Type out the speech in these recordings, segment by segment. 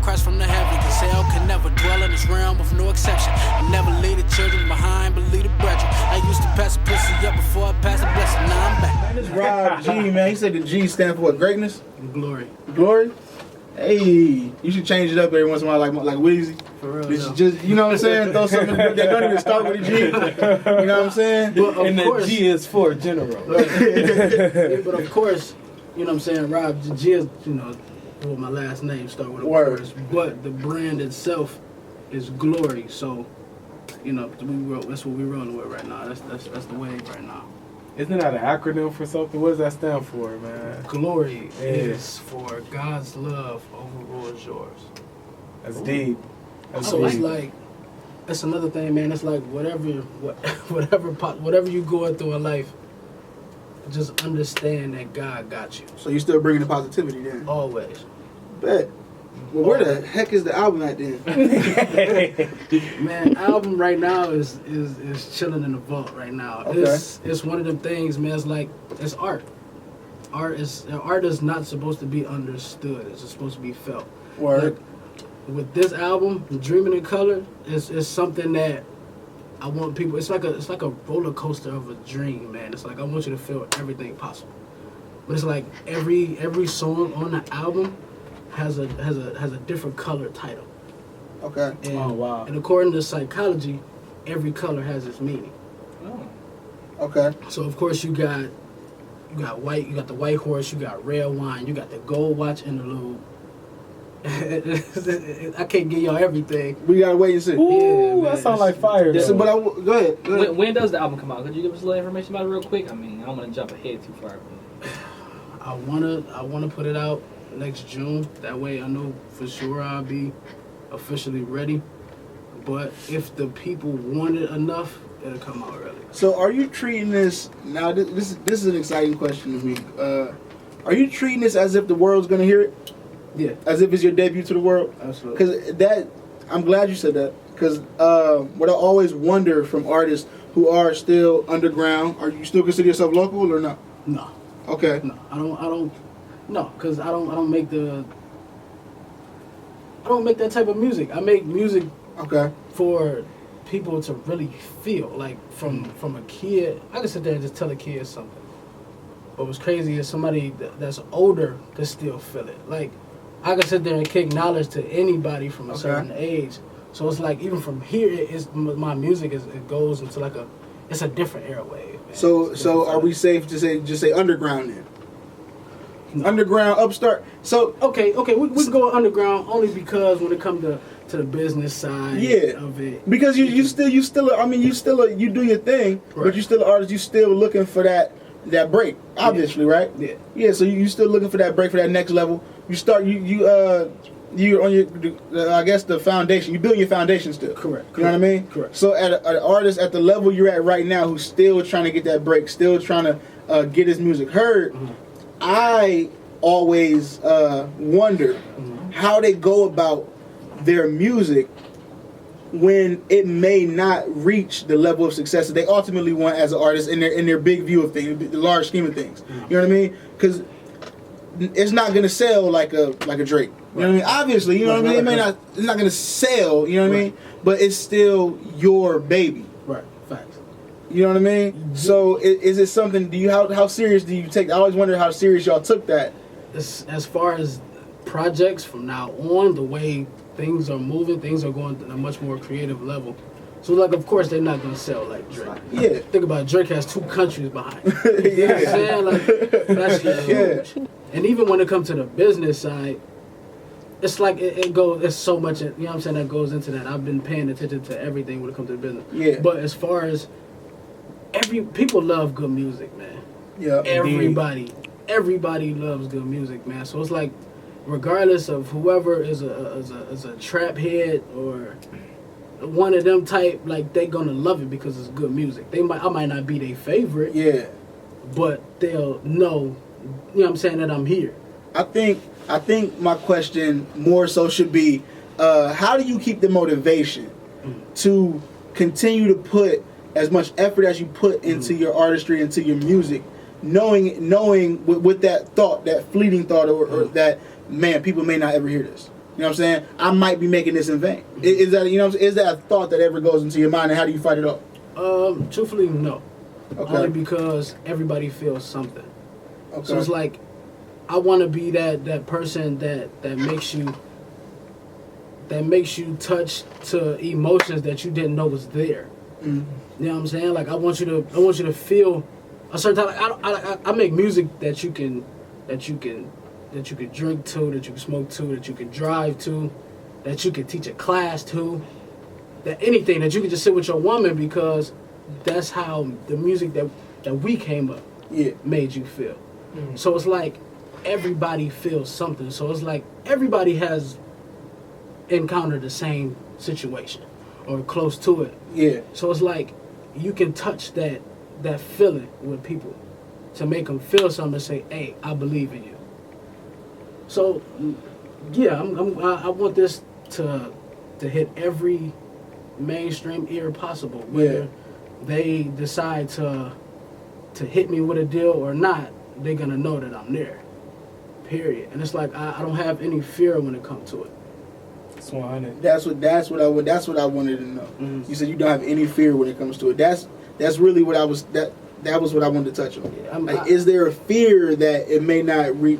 Christ from the heaven, cause hell can never dwell in this realm with no exception. I never leave the children behind, but leave the brethren. I used to pass the pussy up before I passed the blessing, now I'm back. Man, this Rob G, man, he said the G stand for what? Greatness? Glory. Glory? Hey, you should change it up every once in a while like Weezy. For real, This is just, you know what I'm saying? Throw something that don't even start with a G. You know what I'm saying? But of And course, the G is for general. yeah, but of course, you know what I'm saying, Rob G is, you know, well, my last name start with a Word. course, but the brand itself is Glory. So, you know, that's what we're rolling with right now. That's the wave right now. Isn't that an acronym for something? What does that stand for, man? Glory Yeah. is for God's love overrules yours. That's deep. That's So it's deep. like, that's another thing, man. It's like whatever you going through in life, just understand that God got you. So you still bringing the positivity then? Always. Bet. Well, where the heck is the album at then? Man, album right now is chilling in the vault right now. Okay. It's one of them things, man. It's like it's art. Art is not supposed to be understood. It's supposed to be felt. Word. Like, with this album, Dreaming in Color, is something that I want people. It's like a roller coaster of a dream, man. It's like I want you to feel everything possible. But it's like every song on the album has a different color title. Okay. And, Oh, wow. And according to psychology, every color has its meaning. Oh. Okay. So of course you got white, you got the white horse, you got red wine, you got the gold watch interlude. I can't give y'all everything. We gotta wait and see. Ooh, man, that sounds like fire. So, though. but go ahead. Go ahead. When does the album come out? Could you give us a little information about it real quick? I mean, I don't want to jump ahead too far. I wanna put it out next June. That way I know for sure I'll be officially ready. But if the people want it enough, it'll come out early. So are you treating this now? This is an exciting question to me. Are you treating this as if the world's gonna hear it? Yeah, As if it's your debut to the world? absolutely. Because I'm glad you said that. Because what I always wonder from artists who are still underground, are you still consider yourself local or not? No, Okay. no, I don't. No, because I don't make that type of music. I make music Okay. for people to really feel like from a kid. I can sit there and just tell a kid something. But what's crazy is somebody that's older can still feel it. Like I can sit there and kick knowledge to anybody from a certain age. So it's like even from here, my music it goes into like it's a different airwave. Man. So are we safe to say underground then? No. Underground, upstart. So Okay, we can go underground only because when it comes to the business side Yeah. of it. because you still you do your thing, but Right. you still an artist. You still looking for that break, obviously, right? Yeah. Yeah. So you still looking for that break, for that next level. You start you're on your I guess the foundation. You building your foundation still. Correct. You know what I mean? Correct. So at an artist at the level you're at right now, who's still trying to get that break, still trying to get his music heard, I always wonder how they go about their music when it may not reach the level of success that they ultimately want as an artist in their big view of things, the large scheme of things. You know what I mean? Because it's not gonna sell like a Drake. You know what I mean? Obviously, you know what I mean. It's not gonna sell. You know what I mean? But it's still your baby. Right. Facts. You know what I mean? So is it something? How serious do you take? I always wonder how serious y'all took that. As far as projects from now on, the way things are moving, things are going to a much more creative level. So, like, of course, they're not going to sell like Drake. Yeah. Think about it, Drake has 2 countries behind him. You know what I'm saying? Like, that's huge. And even when it comes to the business side, it's like it goes, it's so much, you know what I'm saying, that goes into that. I've been paying attention to everything when it comes to the business. Yeah. But as far as people love good music, man. Yeah. Everybody loves good music, man. So it's like, regardless of whoever is a trap head or one of them type, like they gonna love it because it's good music. I might not be their favorite, Yeah. but they'll know, you know what I'm saying, that I'm here. I think my question more so should be, how do you keep the motivation to continue to put as much effort as you put into your artistry, into your music, knowing with that thought, that fleeting thought, or that, man, people may not ever hear this. You know what I'm saying? I might be making this in vain. Is that, you know, is that a thought that ever goes into your mind, and how do you fight it off? Truthfully, no. Okay. Only because everybody feels something. Okay. So it's like, I want to be that person that makes you touch to emotions that you didn't know was there. Mm. You know what I'm saying? Like I want you to feel a certain time. Like, I make music that you can drink to, that you can smoke to, that you can drive to, that you can teach a class to, that anything that you can just sit with your woman, because that's how the music that we came up made you feel. Mm. So it's like everybody feels something. So it's like everybody has encountered the same situation or close to it. Yeah. So it's like you can touch that feeling with people to make them feel something and say, "Hey, I believe in you." So yeah, I want this to hit every mainstream ear possible. Whether they decide to hit me with a deal or not, they're gonna know that I'm there. Period. And it's like I don't have any fear when it comes to it. It's 100. That's what I wanted to know. Mhm. You said you don't have any fear when it comes to it. That's really what I was that was what I wanted to touch on. Yeah, Like, is there a fear that it may not reach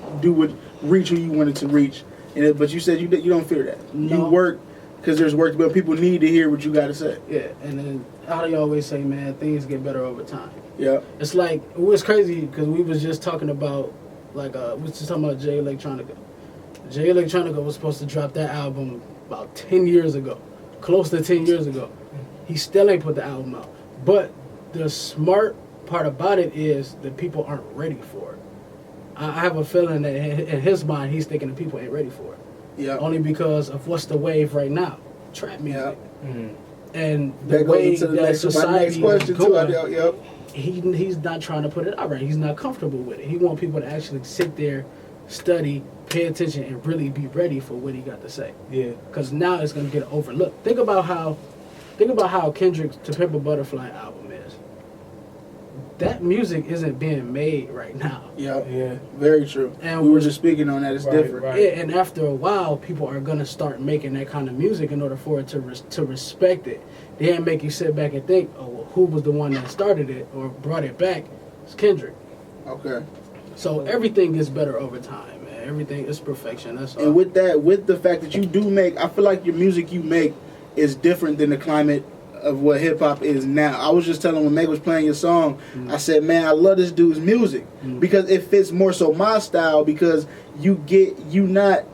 who you wanted to reach? But you said you don't fear that. No. You work because there's work, but people need to hear what you got to say. Yeah, and then how do you always say, man, things get better over time. Yeah. It's like, it was crazy because we was just talking about, like, we was just talking about Jay Electronica. Jay Electronica was supposed to drop that album about 10 years ago, close to 10 years ago. He still ain't put the album out. But the smart part about it is that people aren't ready for it. I have a feeling that in his mind, he's thinking that people ain't ready for it. Yeah. Only because of what's the wave right now, trap music. Mm. And the That way goes into that my society next question is too. going, Yep. he's not trying to put it out right. He's not comfortable with it. He wants people to actually sit there, study, pay attention, and really be ready for what he got to say. Yeah. Because now it's gonna get overlooked. Think about how Kendrick's "To Pimp a Butterfly" album is. That music isn't being made right now. Yeah. Yeah. Very true. And we were we're- just speaking on that. It's Right, different. right. Yeah, and after a while, people are gonna start making that kind of music in order for it to respect it. They ain't make you sit back and think, oh, well, who was the one that started it or brought it back? It's Kendrick. Okay. So everything gets better over time, man. Everything is perfection. That's all. And with that, with the fact that you do make, I feel like your music you make is different than the climate of what hip hop is now. I was just telling when Meg was playing your song, I said, man, I love this dude's music because it fits more so my style. Because you're not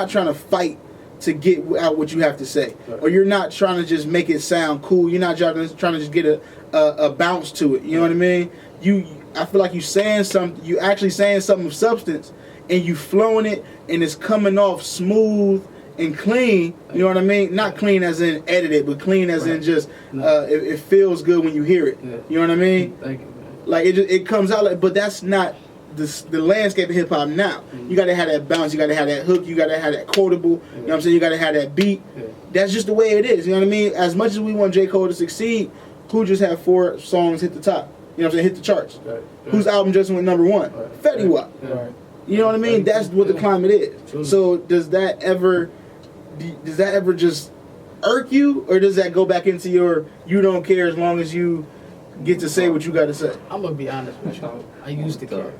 trying to fight to get out what you have to say, or you're not trying to just make it sound cool. You're not trying to just get a bounce to it. You know what I mean? I feel like you saying something. You actually saying something of substance, and you flowing it, and it's coming off smooth and clean. You know what I mean? Not clean as in edited, but clean as in just it feels good when you hear it. Yeah. You know what I mean? Thank you, man. Like it comes out like, but that's not the landscape of hip hop now. You gotta have that bounce, you gotta have that hook, you gotta have that quotable. You know what I'm saying? You gotta have that beat. Yeah. That's just the way it is. You know what I mean? As much as we want J. Cole to succeed, who just had 4 songs hit the top? You know what I'm saying? Hit the charts. Right. Whose album just went number 1? Right. Fetty Wap. Right. You know what I mean? That's what the climate is. True. So So does that ever just irk you, or does that go back into your you don't care as long as you get to say what you got to say? I'm gonna be honest with you. I used to care.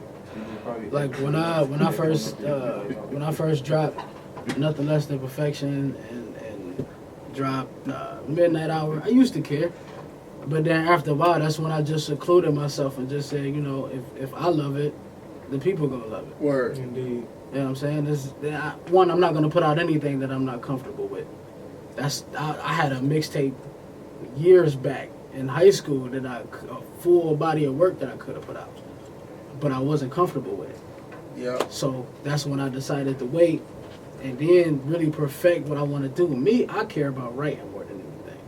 Like when I first dropped Nothing Less Than Perfection and dropped Midnight Hour, I used to care. But then after a while, that's when I just secluded myself and just said, you know, if I love it, the people gonna love it. Word. Indeed. You know what I'm saying? I'm not gonna put out anything that I'm not comfortable with. I had a mixtape years back in high school that a full body of work that I could have put out, but I wasn't comfortable with it. Yeah. So that's when I decided to wait and then really perfect what I want to do. Me, I care about writing more than anything.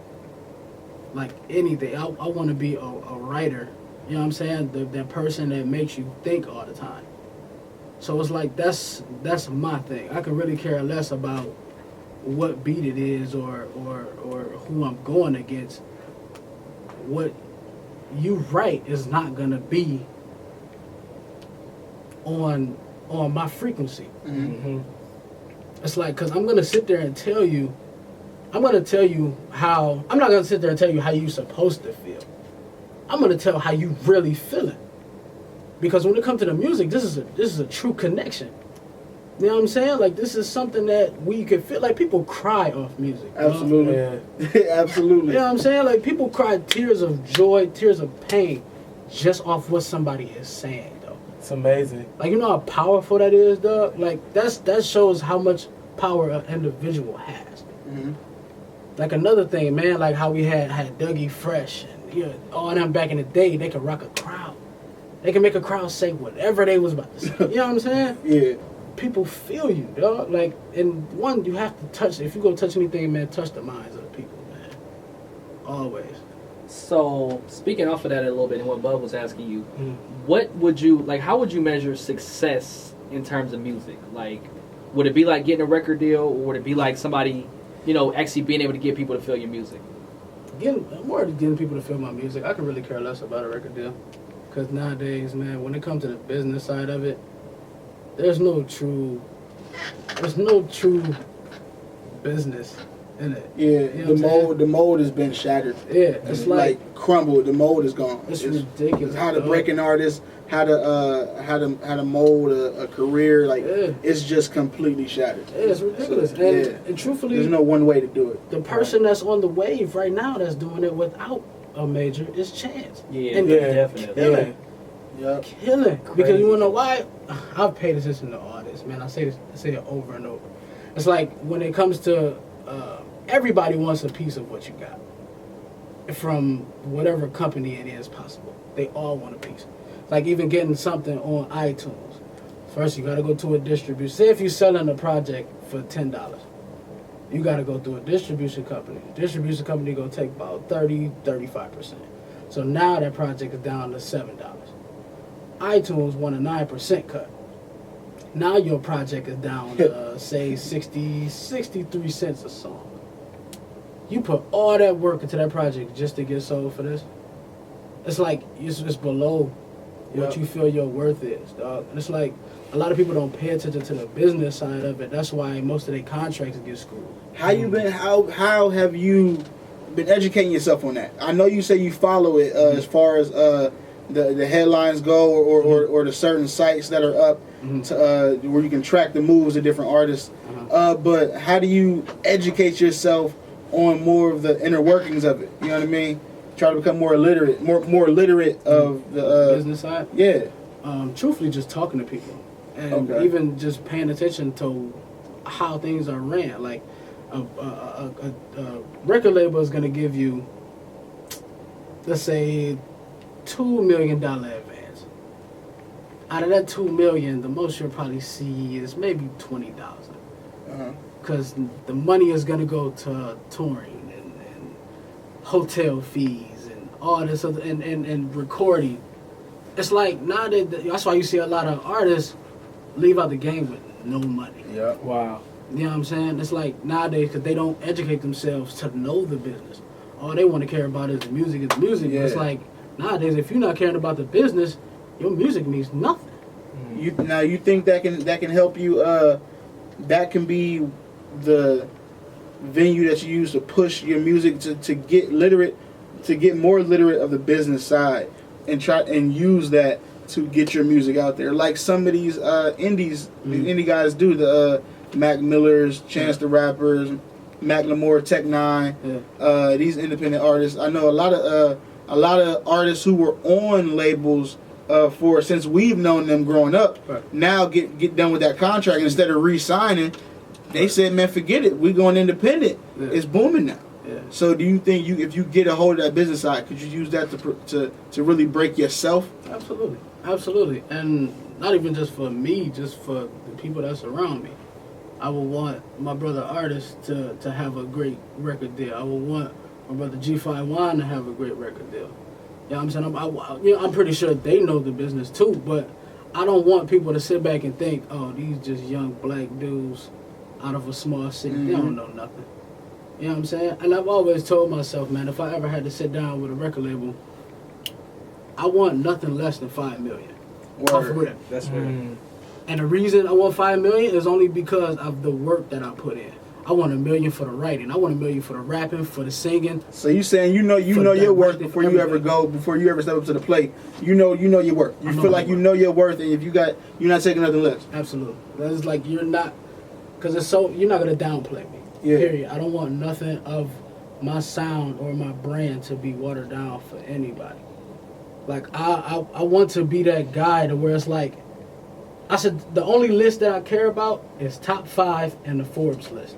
Like anything, I want to be a writer. You know what I'm saying? That person that makes you think all the time. So it's like that's my thing. I could really care less about what beat it is or who I'm going against. What you write is not gonna be on my frequency. Mm-hmm. Mm-hmm. It's like, because I'm going to sit there and tell you, I'm not going to sit there and tell you how you're supposed to feel. I'm going to tell how you really feel it. Because when it comes to the music, this is a true connection. You know what I'm saying? Like, this is something that we can feel. Like, people cry off music. Absolutely. Yeah. Absolutely. You know what I'm saying? Like, people cry tears of joy, tears of pain, just off what somebody is saying, though. It's amazing. Like, you know how powerful that is, dog? Like, that shows how much power an individual has. Mm-hmm. Like, another thing, man, like how we had Dougie Fresh and, you know, all them back in the day, they could rock a crowd. They can make a crowd say whatever they was about to say. You know what I'm saying? Yeah. People feel you, dog. Like, and one, you have to touch, if you go touch anything, man, touch the minds of the people, man. Always. So, speaking off of that a little bit and what Bub was asking you, Mm. what would you, like, how would you measure success in terms of music? Like, would it be like getting a record deal, or would it be like somebody, you know, actually being able to get people to feel your music? More than getting people to feel my music, I could really care less about a record deal. Because nowadays, man, when it comes to the business side of it, there's no true business in it. Yeah, You know what I'm saying? the mold has been shattered. Yeah, it's like crumbled. The mold is gone. it's ridiculous. It's how to dog. break an artist, how to mold a career. Like, Yeah. it's just completely shattered. Yeah, it's ridiculous. So, And truthfully, there's no one way to do it. the person that's on the wave right now that's doing it without a major is Chance. Yeah, And definitely. killing. Yep. Killing. Because you wanna know why? I've paid attention to artists, man. I say it over and over. It's like when it comes to everybody wants a piece of what you got. From whatever company it is possible. They all want a piece. Like even getting something on iTunes. First you gotta go to a distribution. Say if you're selling a project for $10. You gotta go through a distribution company. Distribution company gonna take about 35%. So now that project is down to $7. iTunes want a 9% cut. Now your project is down to say 63 cents a song. You put all that work into that project just to get sold for this. It's like it's below what Yep. you feel your worth is, dog. And it's like a lot of people don't pay attention to the business side of it. That's why most of their contracts get screwed. How you been? How have you been educating yourself on that? I know you say you follow it as far as the headlines go, or the certain sites that are up to, where you can track the moves of different artists. But how do you educate yourself on more of the inner workings of it? You know what I mean? Try to become more literate, more literate of the Business side? Yeah. Truthfully, just talking to people. And Okay. even just paying attention to how things are ran. Like, a record label is going to give you, let's say, $2 million advance. Out of that $2 million, the most you'll probably see is maybe $20,000. Because the money is going to go to touring and hotel fees and all this other, and recording. It's like, now that's why you see a lot of artists leave out the game with no money. Yeah. Wow. You know what I'm saying? It's like nowadays, because they don't educate themselves to know the business. All they want to care about is the music. It's music. Yeah. It's like nowadays, if you're not caring about the business, your music means nothing. You think that can help you? That can be the venue that you use to push your music to get literate, to get more literate of the business side, and try and use that to get your music out there. Like some of these indies, the indie guys do, the Mac Millers, Chance the Rappers, Macklemore, Tech Nine, these independent artists. I know a lot of artists who were on labels for since we've known them growing up. Right. Now get done with that contract, and instead of re-signing, they said, "Man, forget it. We're going independent. Yeah. It's booming now." Yeah. So, do you think if you get a hold of that business side, could you use that to really break yourself? Absolutely, and not even just for me, just for the people that surround me. I would want my brother artists to have a great record deal. I would want my brother G5 to have a great record deal. You know what I'm saying? I'm pretty sure they know the business too, but I don't want people to sit back and think, oh, these just young black dudes out of a small city. They don't know nothing. You know what I'm saying? And I've always told myself, man, if I ever had to sit down with a record label, I want nothing less than $5 million. Off Word. rip. That's right. And the reason I want 5 million is only because of the work that I put in. I want $1 million for the writing. I want $1 million for the rapping, for the singing. So you saying you know your worth before you ever step up to the plate. You know your worth. You feel like you know your worth, and if you're not taking nothing less. Absolutely. That's like you're not, because you're not gonna downplay me. Yeah. Period. I don't want nothing of my sound or my brand to be watered down for anybody. Like I want to be that guy to where it's like, I said the only list that I care about is top 5 and the Forbes list.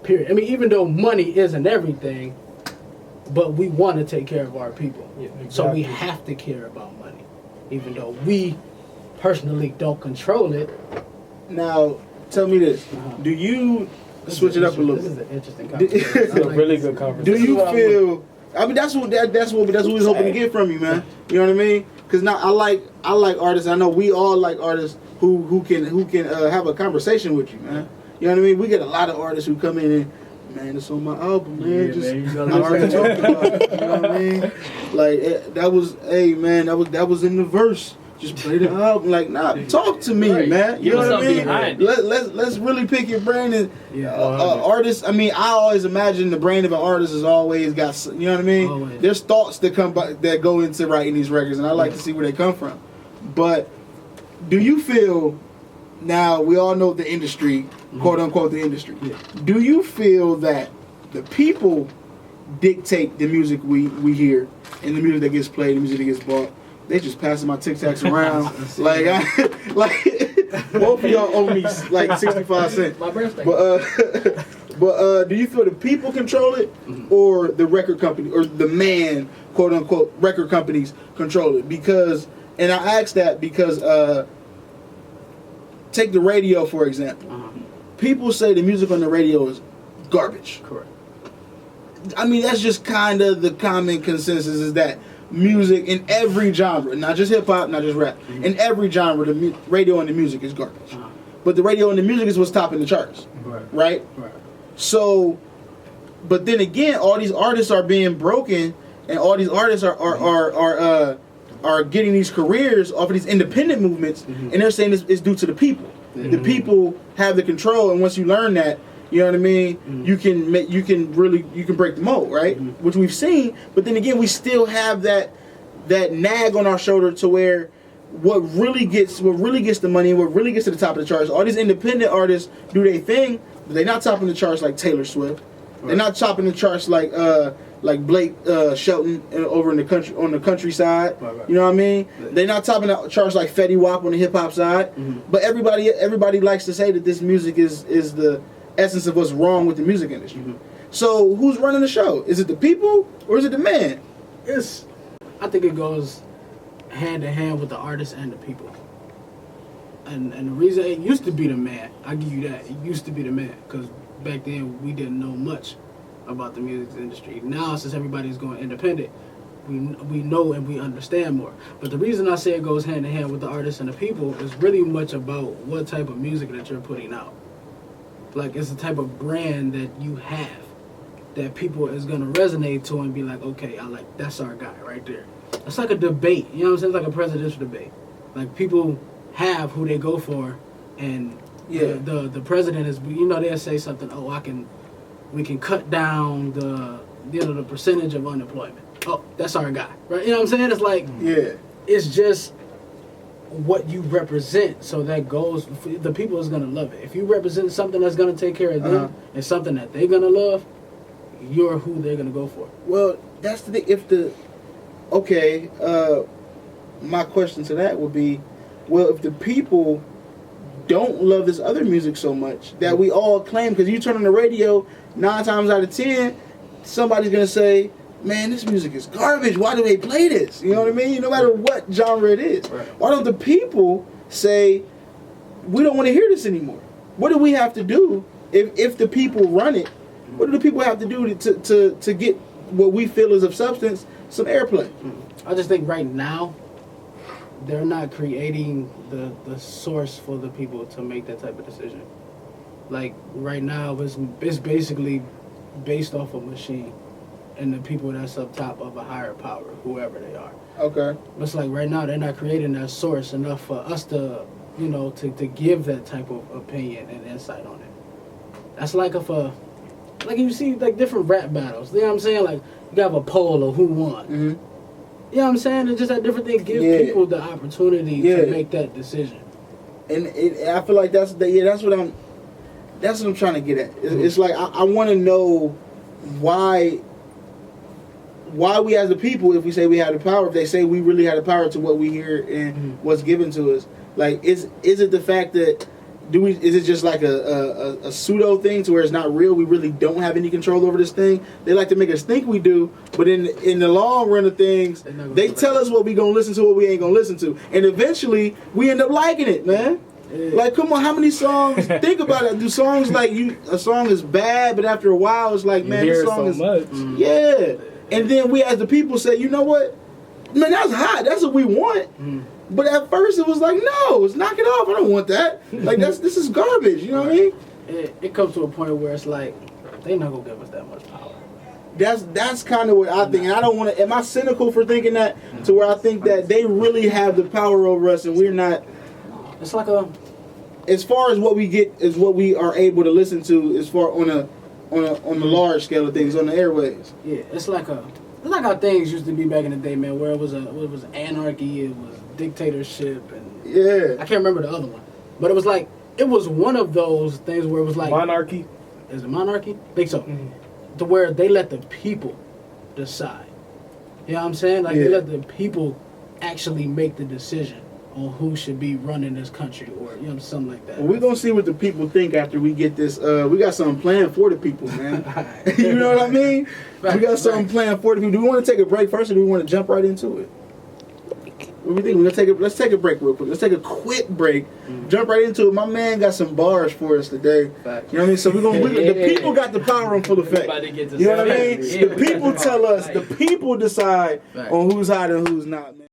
Period. I mean, even though money isn't everything, but we want to take care of our people. Yeah, exactly. So we have to care about money, even though we personally don't control it. Now, tell me this: do you switch it up a little? This is an interesting conversation. It's a really good conversation. Do you feel? I mean, that's what we're hoping to get from you, man. You know what I mean? Because now I like artists. I know we all like artists who can have a conversation with you, man. You know what I mean? We get a lot of artists who come in and, man, it's on my album, man. Yeah, just man, you I already talked about it. You know what I mean? Like that was in the verse. Just play the album. Like, nah, talk to me, Right. man. You Give know us what I something mean? behind it. Let's really pick your brain. And Yeah. artists. I mean, I always imagine the brain of an artist has always got. You know what I mean? Always. There's thoughts that that go into writing these records, and I like to see where they come from. But do you feel? Now we all know the industry, quote unquote, the industry. Yeah. Do you feel that the people dictate the music we hear and the music that gets played, the music that gets bought? They just passing my Tic Tacs around. like both of y'all owe me like 65 cents. My birthday. But do you feel the people control it, or the record company, or the man, quote unquote, record companies control it? Because, and I ask that because, take the radio for example. People say the music on the radio is garbage. Correct. I mean, that's just kind of the common consensus, is that music in every genre, not just hip hop, not just rap, in every genre, the radio and the music is garbage. But the radio and the music is what's topping the charts, right? Right. So, but then again, all these artists are being broken, and all these artists are getting these careers off of these independent movements, and they're saying it's due to the people. The people have the control, and once you learn that, you know what I mean, you can break the mold, right? Which we've seen. But then again, we still have that nag on our shoulder to where what really gets the money, what really gets to the top of the charts. All these independent artists do their thing, but they're not topping the charts like Taylor Swift. Right. They're not topping the charts like Blake Shelton over in the country on the countryside. Right. You know what I mean? They're not topping the charts like Fetty Wap on the hip hop side. But everybody likes to say that this music is the essence of what's wrong with the music industry. So who's running the show? Is it the people or is it the man? I think it goes hand in hand with the artist and the people. And the reason it used to be the man, I give you that. It used to be the man, because back then we didn't know much about the music industry. Now, since everybody's going independent, we know and we understand more. But the reason I say it goes hand in hand with the artists and the people is really much about what type of music that you're putting out. Like, it's the type of brand that you have that people is gonna resonate to and be like, okay, that's our guy right there. It's like a debate, you know what I'm saying? It's like a presidential debate. Like, people have who they go for, and the president is, they'll say something, we can cut down the percentage of unemployment. Oh, that's our guy, right? You know what I'm saying? It's like, it's just what you represent, so that goes, the people is gonna love it. If you represent something that's gonna take care of them and something that they're gonna love, you're who they're gonna go for. Well, that's the thing. My question to that would be, well, if the people don't love this other music so much that we all claim, because you turn on the radio, 9 times out of 10, somebody's gonna say, man, this music is garbage. Why do they play this? You know what I mean? No matter what genre it is. Right. Why don't the people say, we don't want to hear this anymore? What do we have to do if the people run it? What do the people have to do to get what we feel is of substance, some airplay? I just think right now, they're not creating the source for the people to make that type of decision. Like, right now, it's basically based off a machine and the people that's up top of a higher power, whoever they are. Okay. But it's like right now, they're not creating that source enough for us to you know, to give that type of opinion and insight on it. That's like like you see like different rap battles. You know what I'm saying? Like you have a poll of who won. Mm-hmm. You know what I'm saying? And just that different thing give people the opportunity to make that decision. And I feel like that's what I'm trying to get at. It's like I want to know why we as the people, if we say we have the power, if they say we really have the power to what we hear and what's given to us, like is it the fact that is it just like a pseudo thing to where it's not real? We really don't have any control over this thing. They like to make us think we do, but in the long run of things, they tell us what we gonna listen to, what we ain't gonna listen to, and eventually we end up liking it, man. Yeah. Like, come on, how many songs? Think about it. Do songs like a song is bad, but after a while, it's like, man, this song is much. Yeah. And then we, as the people, say, you know what? Man, that's hot. That's what we want. But at first, it was like, no, let's knock it off. I don't want that. Like, this is garbage. You know what I mean? It comes to a point where it's like, they not gonna give us that much power. That's kind of what I think. And I don't want to. Am I cynical for thinking that? To where I think that they really have the power over us, and we're not. It's like as far as what we get is what we are able to listen to, as far on the large scale of things on the airwaves. Yeah, it's like how things used to be back in the day, man, where it was anarchy, it was dictatorship, and I can't remember the other one, but it was one of those things where it was like monarchy. Is it monarchy? I think so. To where they let the people decide. You know what I'm saying? Like they let the people actually make the decision on who should be running this country, or something like that. Well, we're gonna see what the people think after we get this. We got something planned for the people, man. You know what I mean? We got something planned for the people. Do we want to take a break first, or do we want to jump right into it? What do you think? Let's take a break real quick. Let's take a quick break. Jump right into it. My man got some bars for us today. You know what I mean? So the people got the power in full effect. You know what I mean? The people tell us. The people decide on who's hot and who's not, man.